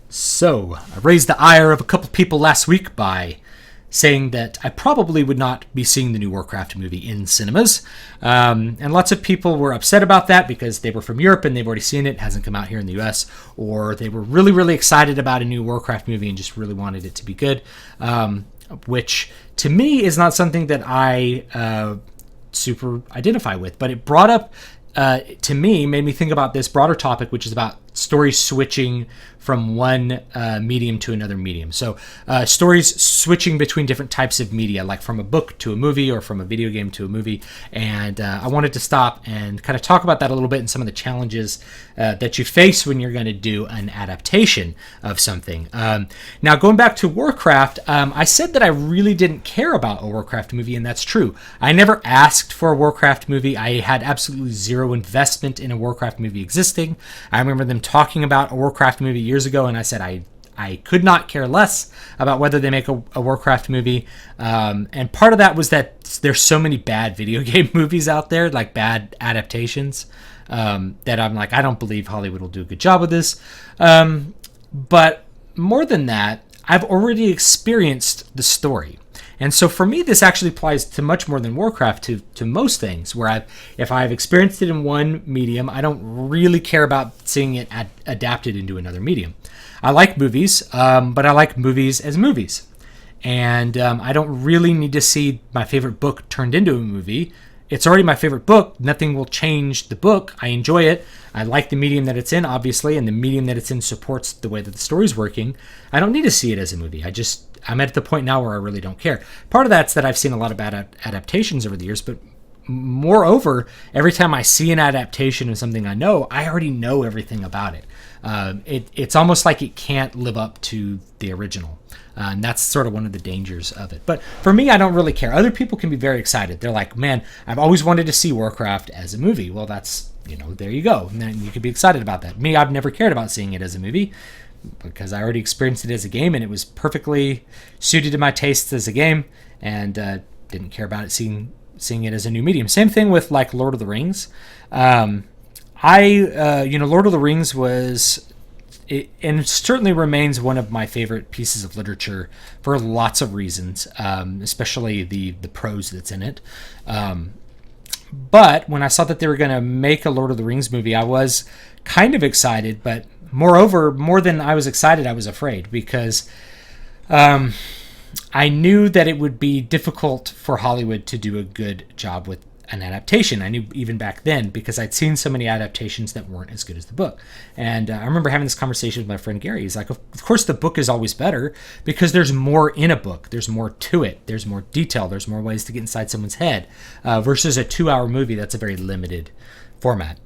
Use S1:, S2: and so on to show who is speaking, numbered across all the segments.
S1: So, I raised the ire of a couple people last week by saying that I probably would not be seeing the new Warcraft movie in cinemas. And lots of people were upset about that because they were from Europe and they've already seen it. It hasn't come out here in the US. Or they were really, really excited about a new Warcraft movie and just really wanted it to be good. Which, to me, is not something that I super identify with. But it brought up, to me, made me think about this broader topic, which is about stories switching from one medium to another medium. So stories switching between different types of media, like from a book to a movie or from a video game to a movie. And I wanted to stop and kind of talk about that a little bit and some of the challenges that you face when you're going to do an adaptation of something. Now, going back to Warcraft, I said that I really didn't care about a Warcraft movie, and that's true. I never asked for a Warcraft movie. I had absolutely zero investment in a Warcraft movie existing. I remember them talking about a Warcraft movie years ago, and I said I could not care less about whether they make a Warcraft movie. And part of that was that there's so many bad video game movies out there, like bad adaptations, that I'm like, I don't believe Hollywood will do a good job with this. But more than that, I've already experienced the story. And so for me, this actually applies to much more than Warcraft, to most things, where if I've experienced it in one medium, I don't really care about seeing it adapted into another medium. I like movies, but I like movies as movies. And I don't really need to see my favorite book turned into a movie. It's already my favorite book. Nothing will change the book. I enjoy it. I like the medium that it's in, obviously, and the medium that it's in supports the way that the story's working. I don't need to see it as a movie. I'm at the point now where I really don't care. Part of that's that I've seen a lot of bad adaptations over the years, but moreover, every time I see an adaptation of something I know, I already know everything about it. It's almost like it can't live up to the original. And that's sort of one of the dangers of it. But for me, I don't really care. Other people can be very excited. They're like, man, I've always wanted to see Warcraft as a movie. Well, that's, there you go. And then you could be excited about that. Me, I've never cared about seeing it as a movie because I already experienced it as a game and it was perfectly suited to my tastes as a game, and didn't care about it seeing it as a new medium. Same thing with like Lord of the Rings. Lord of the Rings was, and it certainly remains one of my favorite pieces of literature for lots of reasons, especially the prose that's in it. But when I saw that they were going to make a Lord of the Rings movie, I was kind of excited, but moreover, more than I was excited, I was afraid, because I knew that it would be difficult for Hollywood to do a good job with an adaptation. I knew even back then because I'd seen so many adaptations that weren't as good as the book. And I remember having this conversation with my friend Gary. He's like, of course the book is always better because there's more in a book. There's more to it. There's more detail. There's more ways to get inside someone's head versus a 2-hour movie that's a very limited format.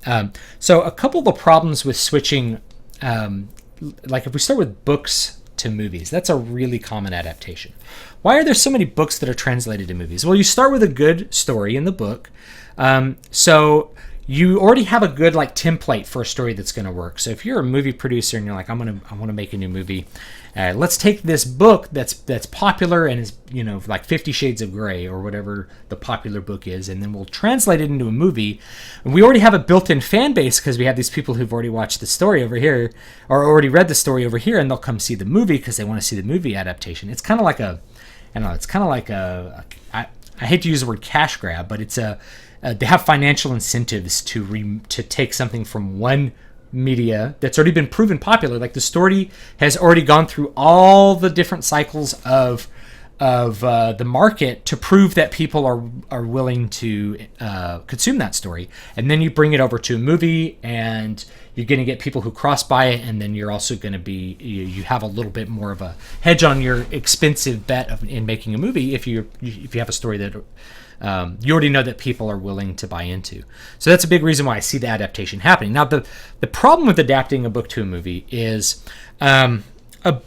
S1: So a couple of the problems with switching, like if we start with books to movies, that's a really common adaptation. Why are there so many books that are translated to movies? Well, you start with a good story in the book. So you already have a good template for a story that's going to work. So if you're a movie producer and you're like, I want to make a new movie, let's take this book that's popular and is like 50 Shades of Grey or whatever the popular book is, and then we'll translate it into a movie. And we already have a built-in fan base because we have these people who've already watched the story over here or already read the story over here, and they'll come see the movie because they want to see the movie adaptation. It's kind of like I hate to use the word cash grab, but it's they have financial incentives to take something from one media that's already been proven popular. Like the story has already gone through all the different cycles of the market to prove that people are willing to consume that story, and then you bring it over to a movie and you're going to get people who cross buy it, and then you're also going to be you have a little bit more of a hedge on your expensive bet in making a movie if you have a story that you already know that people are willing to buy into. So that's a big reason why I see the adaptation happening. Now, the problem with adapting a book to a movie is a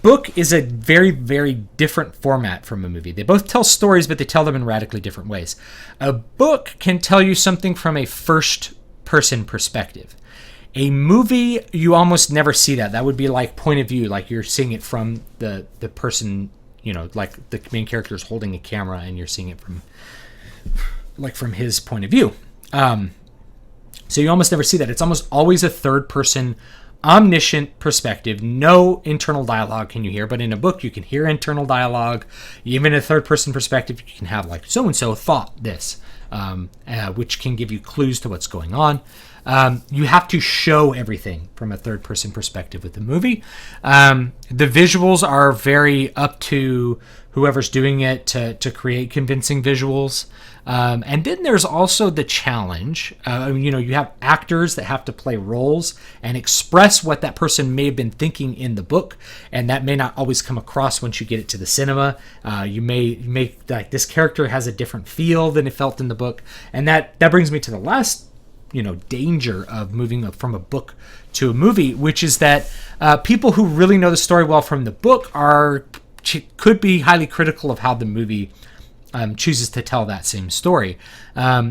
S1: book is a very, very different format from a movie. They both tell stories, but they tell them in radically different ways. A book can tell you something from a first-person perspective. A movie, you almost never see that. That would be like point of view, like you're seeing it from the person, like the main character is holding a camera and you're seeing it from his point of view. So you almost never see that. It's almost always a third person omniscient perspective. No internal dialogue can you hear, but in a book you can hear internal dialogue. Even in a third-person perspective, you can have like so-and-so thought this, which can give you clues to what's going on. You have to show everything from a third-person perspective with the movie. The visuals are very up to whoever's doing it to create convincing visuals. And then there's also the challenge. You have actors that have to play roles and express what that person may have been thinking in the book, and that may not always come across once you get it to the cinema. You may make like this character has a different feel than it felt in the book, and that brings me to the last danger of moving from a book to a movie, which is that people who really know the story well from the book could be highly critical of how the movie chooses to tell that same story.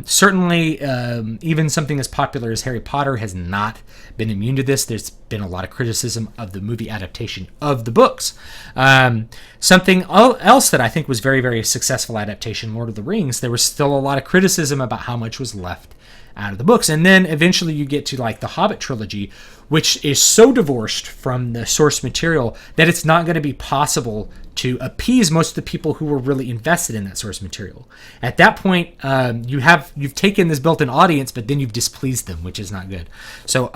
S1: Certainly, even something as popular as Harry Potter has not been immune to this. There's been a lot of criticism of the movie adaptation of the books. Something else that I think was very, very successful adaptation, Lord of the Rings, there was still a lot of criticism about how much was left out of the books. And then eventually you get to like the Hobbit trilogy, which is so divorced from the source material that it's not going to be possible to appease most of the people who were really invested in that source material. At that point, you've taken this built-in audience, but then you've displeased them, which is not good. So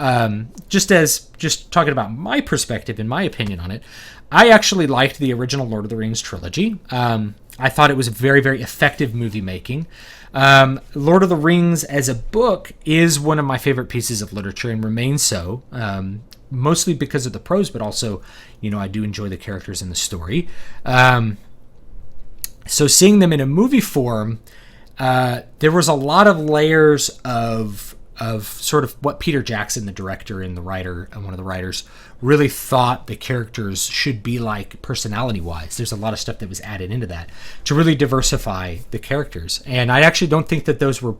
S1: just talking about my perspective and my opinion on it, I actually liked the original Lord of the Rings trilogy. I thought it was very, very effective movie making. Lord of the Rings as a book is one of my favorite pieces of literature and remains so, mostly because of the prose, but also, I do enjoy the characters in the story. So seeing them in a movie form, there was a lot of layers of sort of what Peter Jackson, the director and the writer, and one of the writers, really thought the characters should be like personality-wise. There's a lot of stuff that was added into that to really diversify the characters. And I actually don't think that those were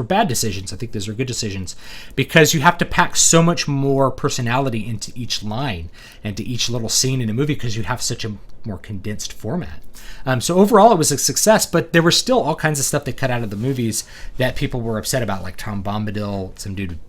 S1: bad decisions. I think those are good decisions because you have to pack so much more personality into each line and to each little scene in a movie because you have such a more condensed format. So overall, it was a success, but there was still all kinds of stuff that cut out of the movies that people were upset about, like Tom Bombadil, some dude with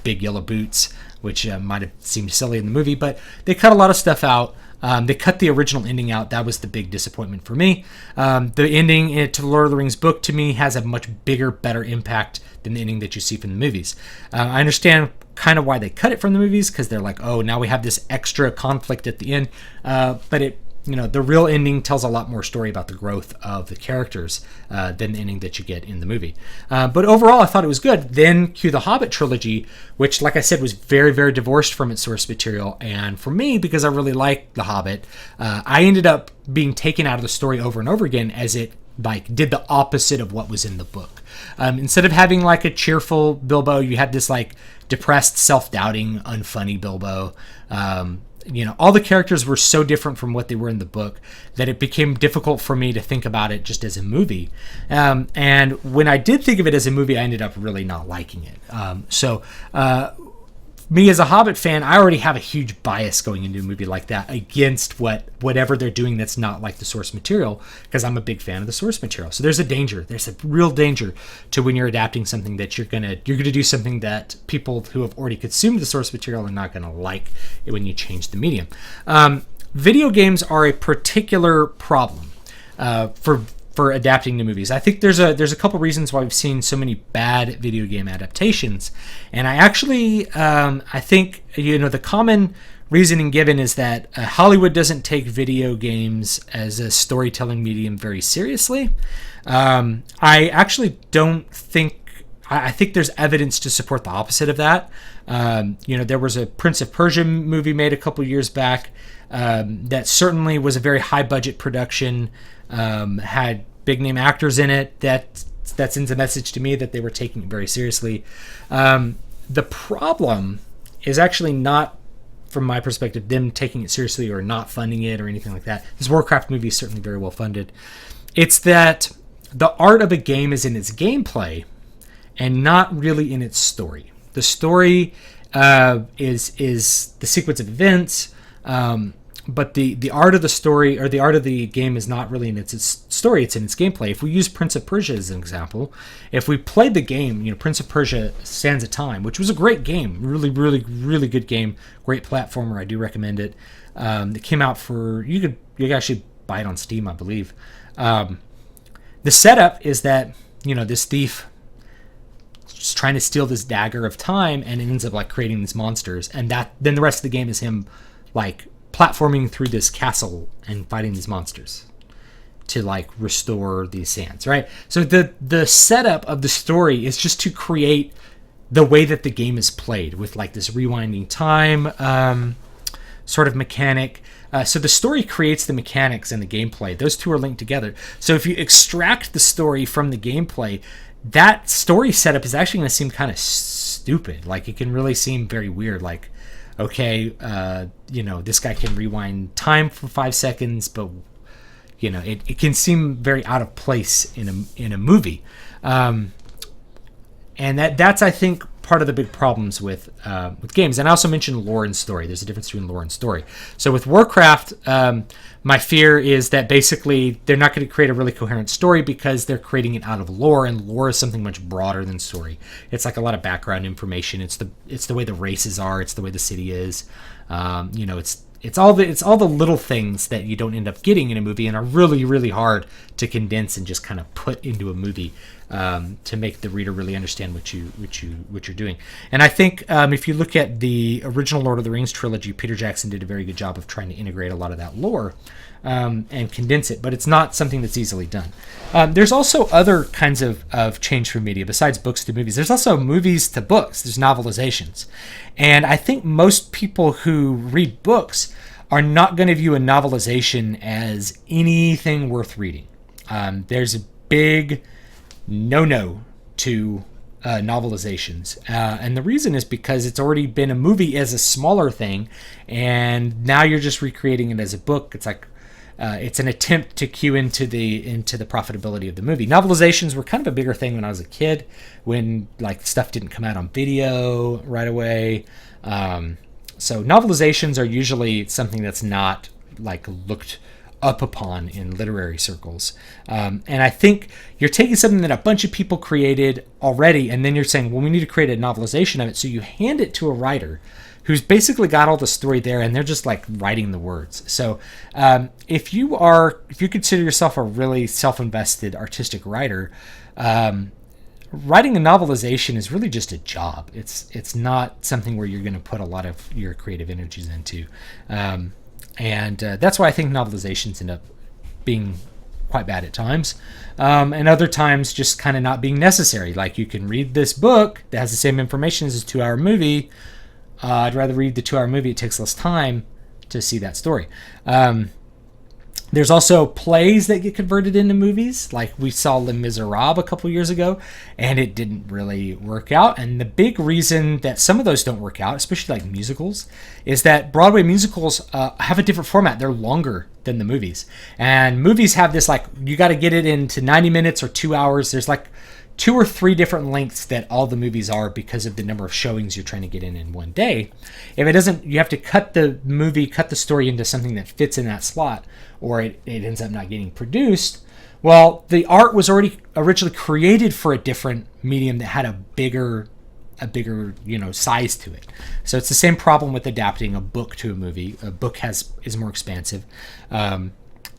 S1: big yellow boots, which might have seemed silly in the movie, but they cut a lot of stuff out. They cut the original ending out. That was the big disappointment for me. The ending to the Lord of the Rings book, to me, has a much bigger, better impact than the ending that you see from the movies. I understand kind of why they cut it from the movies, because they're like, oh, now we have this extra conflict at the end. But the real ending tells a lot more story about the growth of the characters than the ending that you get in the movie. But overall, I thought it was good. Then cue the Hobbit trilogy, which, like I said, was very, very divorced from its source material. And for me, because I really like the Hobbit, I ended up being taken out of the story over and over again as it did the opposite of what was in the book. Instead of having like a cheerful Bilbo, you had this like depressed, self-doubting, unfunny Bilbo. All the characters were so different from what they were in the book that it became difficult for me to think about it just as a movie. And when I did think of it as a movie, I ended up really not liking it. So me as a Hobbit fan, I already have a huge bias going into a movie like that against whatever they're doing that's not like the source material, because I'm a big fan of the source material. So there's a real danger to when you're adapting something that you're gonna do something that people who have already consumed the source material are not gonna like when you change the medium. Video games are a particular problem for adapting to movies. I think there's a couple reasons why we've seen so many bad video game adaptations, and I actually I think the common reasoning given is that Hollywood doesn't take video games as a storytelling medium very seriously. I actually don't think. I think there's evidence to support the opposite of that. There was a Prince of Persia movie made a couple years back that certainly was a very high budget production, had big name actors in it. That sends a message to me that they were taking it very seriously. The problem is actually not, from my perspective, them taking it seriously or not funding it or anything like that. This Warcraft movie is certainly very well funded. It's that the art of a game is in its gameplay and not really in its story. The story is the sequence of events, but the art of the story, or the art of the game, is not really in its story, it's in its gameplay. If we use Prince of Persia as an example, if we played the game, Prince of Persia Sands of Time, which was a great game, really, really, really good game, great platformer, I do recommend it. It came out for, you could actually buy it on Steam, I believe. The setup is that, this thief is trying to steal this dagger of time, and it ends up like creating these monsters, and then the rest of the game is him like platforming through this castle and fighting these monsters to like restore these sands, right? So the setup of the story is just to create the way that the game is played, with like this rewinding time sort of mechanic. So the story creates the mechanics and the gameplay. Those two are linked together. So if you extract the story from the gameplay, that story setup is actually going to seem kind of stupid. Like, it can really seem very weird. Like, okay, this guy can rewind time for 5 seconds, but it can seem very out of place in a movie, and that's, I think, part of the big problems with games. And I also mentioned lore and story. There's a difference between lore and story. So with Warcraft, my fear is that basically they're not going to create a really coherent story because they're creating it out of lore, and lore is something much broader than story. It's like a lot of background information. It's the way the races are. It's the way the city is. It's all the little things that you don't end up getting in a movie and are really, really hard to condense and just kind of put into a movie to make the reader really understand what you're doing. And I think if you look at the original Lord of the Rings trilogy, Peter Jackson did a very good job of trying to integrate a lot of that lore and condense it, but it's not something that's easily done. There's also other kinds of change from media besides books to movies. There's also movies to books. There's novelizations. And I think most people who read books are not going to view a novelization as anything worth reading. There's a big no to novelizations. And the reason is because it's already been a movie as a smaller thing, and now you're just recreating it as a book. It's like it's an attempt to cue into the profitability of the movie. Novelizations were kind of a bigger thing when I was a kid, when like stuff didn't come out on video right away. So novelizations are usually something that's not like looked up upon in literary circles. And I think you're taking something that a bunch of people created already, and then you're saying, well, we need to create a novelization of it. So you hand it to a writer who's basically got all the story there, and they're just like writing the words. So if you consider yourself a really self-invested artistic writer, writing a novelization is really just a job. It's not something where you're going to put a lot of your creative energies into. And that's why I think novelizations end up being quite bad at times. And other times just kind of not being necessary. Like, you can read this book that has the same information as a 2-hour movie. I'd rather read the 2-hour movie. It takes less time to see that story. There's also plays that get converted into movies. Like, we saw Les Miserables a couple years ago, and it didn't really work out. And the big reason that some of those don't work out, especially like musicals, is that Broadway musicals have a different format. They're longer than the movies. And movies have this, like, you got to get it into 90 minutes or 2 hours. There's like 2 or 3 different lengths that all the movies are because of the number of showings you're trying to get in one day. If it doesn't, you have to cut the story into something that fits in that slot, or it ends up not getting produced. Well, the art was already originally created for a different medium that had a bigger size to it. So it's the same problem with adapting a book to a movie. A book is more expansive.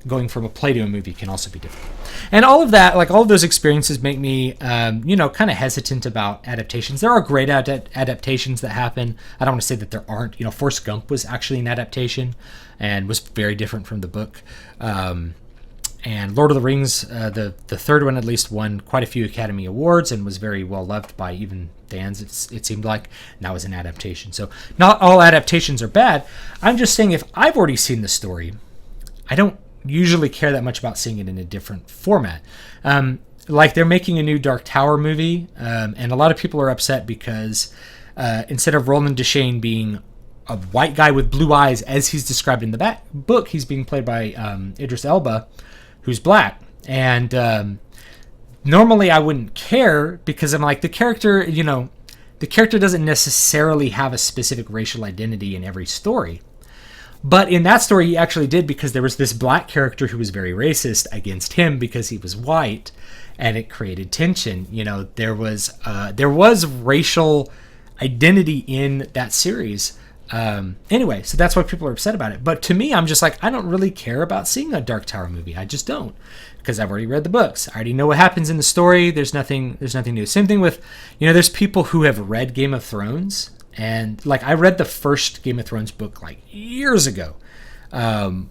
S1: Going from a play to a movie can also be difficult. And all of that, like all of those experiences, make me, kind of hesitant about adaptations. There are great adaptations that happen. I don't want to say that there aren't. Forrest Gump was actually an adaptation and was very different from the book. And Lord of the Rings, the third one at least, won quite a few Academy Awards and was very well loved by even fans, it seemed like. And that was an adaptation. So not all adaptations are bad. I'm just saying, if I've already seen the story, I don't usually care that much about seeing it in a different format. Like, they're making a new Dark Tower movie, and a lot of people are upset because instead of Roland Deschain being a white guy with blue eyes, as he's described in the book, he's being played by Idris Elba, who's black. And normally I wouldn't care, because I'm like, the character doesn't necessarily have a specific racial identity in every story. But in that story, he actually did, because there was this black character who was very racist against him because he was white, and it created tension. There was racial identity in that series. Anyway, so that's why people are upset about it. But to me, I'm just like, I don't really care about seeing a Dark Tower movie. I just don't, because I've already read the books. I already know what happens in the story. There's nothing new. Same thing with, there's people who have read Game of Thrones. And like, I read the first Game of Thrones book like years ago. It's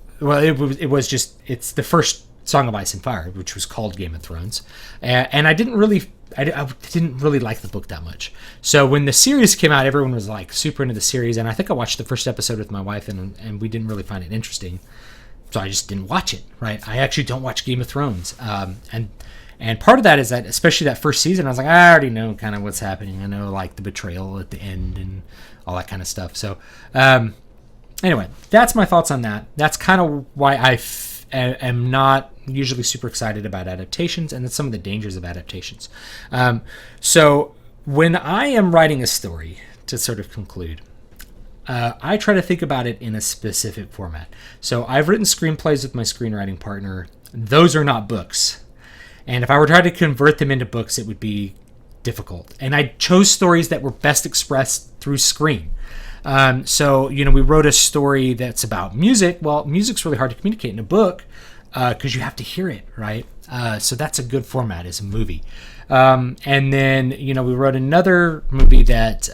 S1: the first Song of Ice and Fire, which was called Game of Thrones. And I didn't really like the book that much. So when the series came out, everyone was like super into the series. And I think I watched the first episode with my wife, and we didn't really find it interesting. So I just didn't watch it, right? I actually don't watch Game of Thrones. And part of that is that, especially that first season, I was like, I already know kind of what's happening. I know like the betrayal at the end and all that kind of stuff. So anyway, that's my thoughts on that. That's kind of why I am not usually super excited about adaptations, and that's some of the dangers of adaptations. So when I am writing a story, to sort of conclude, I try to think about it in a specific format. So I've written screenplays with my screenwriting partner. Those are not books. And if I were trying to convert them into books, it would be difficult. And I chose stories that were best expressed through screen. So we wrote a story that's about music. Well, music's really hard to communicate in a book because you have to hear it, right? So that's a good format, is a movie. And then, we wrote another movie that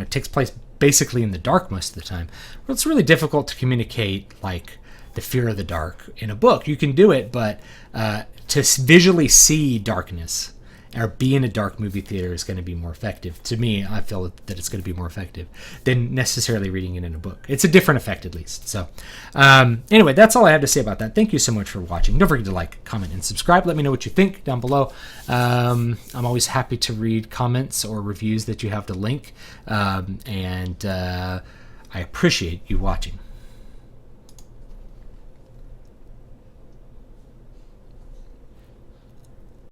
S1: takes place basically in the dark most of the time. Well, it's really difficult to communicate, like, the fear of the dark in a book. You can do it, but to visually see darkness or be in a dark movie theater is going to be more effective. To me, I feel that it's going to be more effective than necessarily reading it in a book. It's a different effect, at least. So anyway, that's all I have to say about that. Thank you so much for watching. Don't forget to like, comment, and subscribe. Let me know what you think down below. I'm always happy to read comments or reviews that you have to link. And I appreciate you watching.